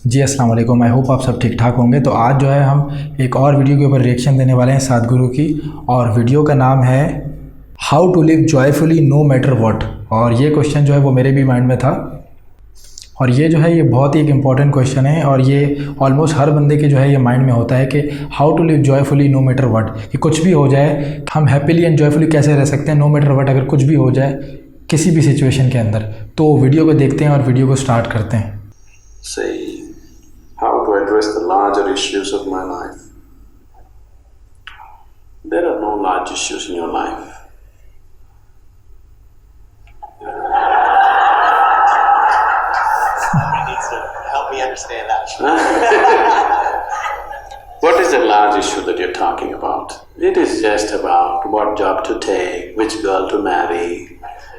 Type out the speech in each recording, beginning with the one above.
जी अस्सलाम वालेकुम। I hope आप सब ठीक ठाक होंगे। तो आज जो है हम एक और वीडियो के ऊपर रिएक्शन देने वाले हैं सदगुरु की, और वीडियो का नाम है how to live joyfully no matter what. और ये क्वेश्चन जो है वो मेरे भी माइंड में था, और ये जो है ये बहुत ही एक इम्पॉर्टेंट क्वेश्चन है, और ये ऑलमोस्ट हर बंदे के जो है ये माइंड में होता है कि how to live joyfully no matter what, कि कुछ भी हो जाए हम हैप्पीली एंड जॉयफुली कैसे रह सकते हैं नो मैटर व्हाट, अगर कुछ भी हो जाए किसी भी सिचुएशन के अंदर। तो वीडियो को देखते हैं और वीडियो को स्टार्ट करते हैं। Say, how to address the larger issues of my life. There are no large issues in your life. He needs to help me understand that. What is the large issue that you're talking about? It is just about what job to take, which girl to marry,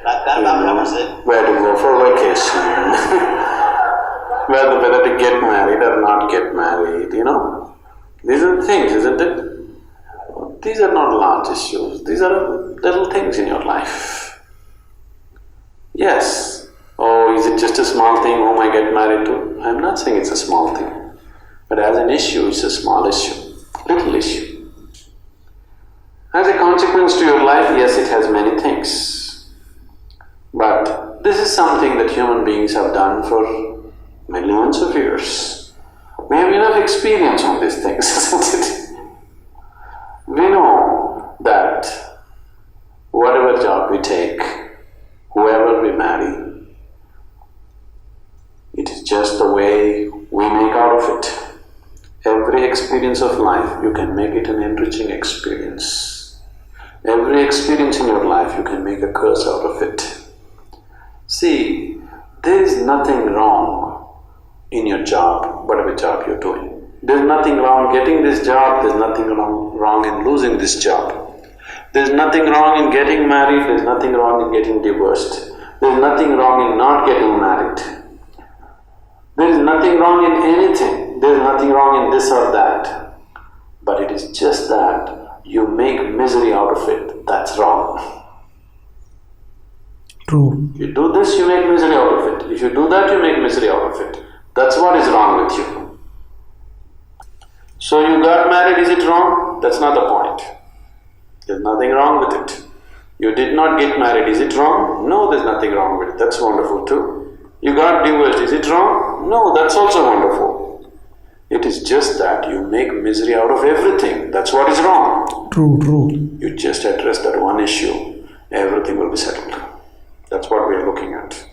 That about covers it. where to go for vacation, whether to get married or not get married, These are things, isn't it? These are not large issues, these are little things in your life. Yes. Oh, is it just a small thing whom I get married to? I'm not saying it's a small thing, but as an issue, it's a small issue, little issue. As a consequence to your life, yes, it has many things. But this is something that human beings have done for millions of years. We have enough experience on these things, isn't it? We know that whatever job we take, whoever we marry, it is just the way we make out of it. Every experience of life, you can make it an enriching experience. Every experience in your life, you can make a curse out of it. See, there is nothing wrong in your job, whatever job you're doing. There's nothing wrong getting this job, there's nothing wrong in losing this job. There's nothing wrong in getting married, there's nothing wrong in getting divorced. There's nothing wrong in not getting married. There is nothing wrong in anything, there is nothing wrong in this or that. But it is just that you make misery out of it, that's wrong. True. If you do this, you make misery out of it. If you do that, you make misery out of it. That's what is wrong with you. So you got married, is it wrong? That's not the point. There's nothing wrong with it. You did not get married, is it wrong? No, there's nothing wrong with it. That's wonderful too. You got divorced, is it wrong? No, that's also wonderful. It is just that you make misery out of everything. That's what is wrong. True. You just address that one issue, everything will be settled. That's what we are looking at.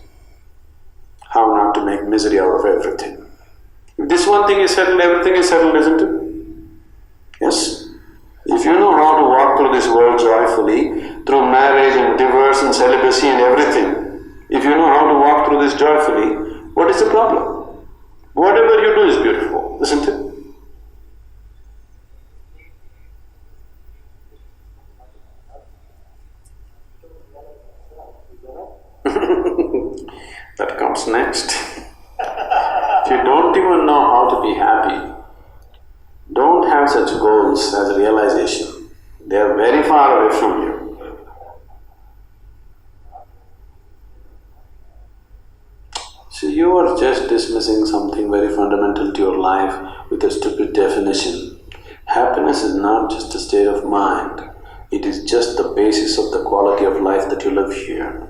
How not to make misery out of everything. If this one thing is settled, everything is settled, isn't it? Yes? If you know how to walk through this world joyfully, through marriage and divorce and celibacy and everything, if you know how to walk through this joyfully, what is the problem? Whatever you do is beautiful, isn't it? That comes next. If you don't even know how to be happy, don't have such goals as realization. They are very far away from you. See, you are just dismissing something very fundamental to your life with a stupid definition. Happiness is not just a state of mind, it is just the basis of the quality of life that you live here.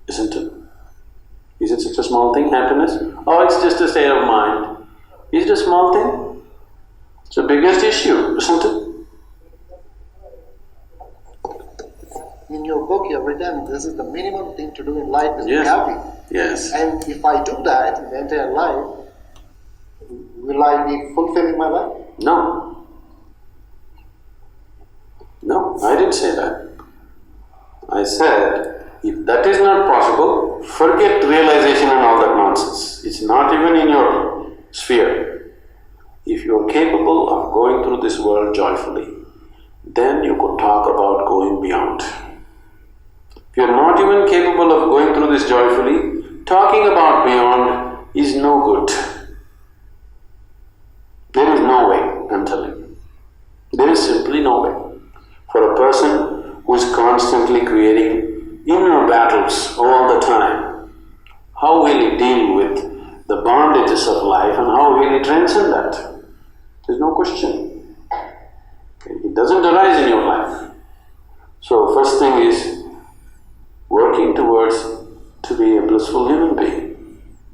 Isn't it? Is it such a small thing, happiness? Oh, it's just a state of mind. Is it a small thing? It's the biggest issue, isn't it? In your book, you have written this is the minimum thing to do in life is Yes. be happy. Yes. And if I do that in the entire life, will I be fulfilling my life? No. No, I didn't say that. I said, if that is not possible, forget realization and all that nonsense. It's not even in your sphere. If you are capable of going through this world joyfully, then you could talk about going beyond. If you are not even capable of going through this joyfully, talking about beyond is no good. There is no way, I'm telling you. There is simply no way. For a person who is constantly creating inner battles all the time, how will he deal with the bondages of life and how we transcend that. There's no question. It doesn't arise in your life. So first thing is working towards to be a blissful human being.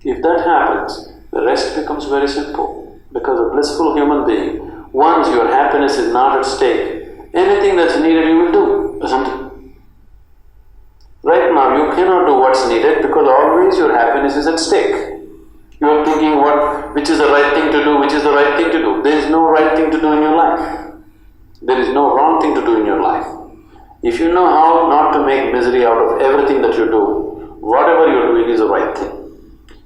If that happens, the rest becomes very simple. Because a blissful human being, once your happiness is not at stake, anything that's needed you will do, isn't it? Right now you cannot do what's needed because always your happiness is at stake. You are thinking which is the right thing to do, which is the right thing to do. There is no right thing to do in your life. There is no wrong thing to do in your life. If you know how not to make misery out of everything that you do, whatever you are doing is the right thing.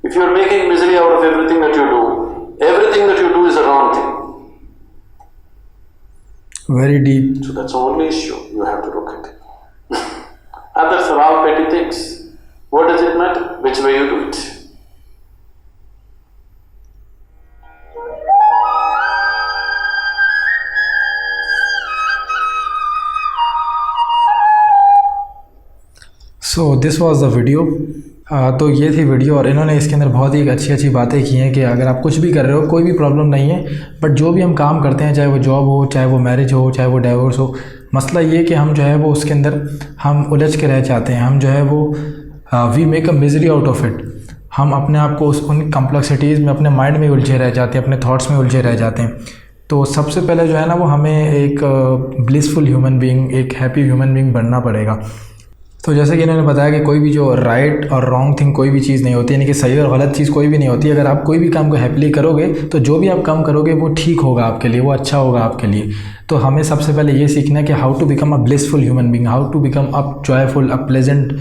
If you are making misery out of everything that you do, everything that you do is the wrong thing. Very deep. So that's the only issue you have to look at. Others are all petty things. What does it matter? Which way you do it? So this was the video. तो ये थी video और इन्होंने इसके अंदर बहुत ही अच्छी अच्छी बातें की हैं कि अगर आप कुछ भी कर रहे हो कोई भी प्रॉब्लम नहीं है, बट जो भी हम काम करते हैं, चाहे वो जॉब हो, चाहे वो मैरिज हो, चाहे वो डाइवोर्स हो, मसला ये कि हम जो है वो उसके अंदर हम उलझ के रह जाते हैं। हम जो है वो we make a misery out of it. हम अपने आप को उन कम्प्लेक्सिटीज़ में अपने माइंड में उलझे रह जाते हैं, अपने थॉट्स में उलझे रह जाते हैं। तो सबसे पहले जो है ना वो हमें एक ब्लिसफुल ह्यूमन बीइंग, एक हैप्पी ह्यूमन बीइंग बनना पड़ेगा। तो जैसे कि इन्होंने बताया कि कोई भी जो राइट और रॉन्ग थिंग कोई भी चीज़ नहीं होती, यानी कि सही और गलत चीज़ कोई भी नहीं होती। अगर आप कोई भी काम को हैप्पीली करोगे तो जो भी आप काम करोगे वो ठीक होगा आपके लिए, वो अच्छा होगा आपके लिए। तो हमें सबसे पहले ये सीखना है कि how to become a blissful human being, how to become a joyful, a pleasant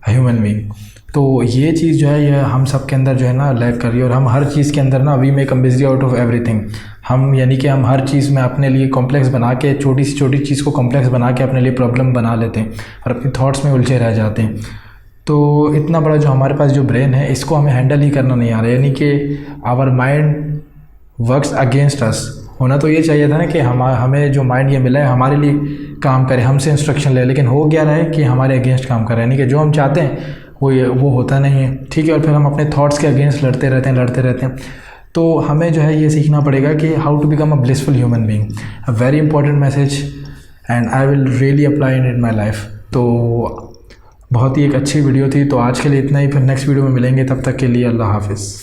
human being. तो ये चीज़ जो है ये हम सब के अंदर जो है ना लैक कर रही है। और हम हर चीज़ के अंदर ना we make a misery out of everything. हम यानी कि हम हर चीज़ में अपने लिए कॉम्प्लेक्स बना के, छोटी सी छोटी चीज़ को कॉम्प्लेक्स बना के अपने लिए प्रॉब्लम बना लेते हैं और अपनी थॉट्स में उलझे रह जाते हैं। तो इतना बड़ा जो हमारे पास जो ब्रेन है इसको हमें हैंडल ही करना नहीं आ रहा है, यानी कि our mind works against us. होना तो ये चाहिए था ना कि हमें जो माइंड ये मिला है हमारे लिए काम करे, हमसे इंस्ट्रक्शन ले, लेकिन हो क्या रहा है कि हमारे अगेंस्ट काम कर रहा है, यानी कि जो हम चाहते हैं वो होता नहीं है। ठीक है, और फिर हम अपने थॉट्स के अगेंस्ट लड़ते रहते हैं। तो हमें जो है ये सीखना पड़ेगा कि how to become a blissful human being. A very important message and I will really apply in my life. तो बहुत ही एक अच्छी वीडियो थी। तो आज के लिए इतना ही, फिर नेक्स्ट वीडियो में मिलेंगे, तब तक के लिए अल्लाह हाफिज़।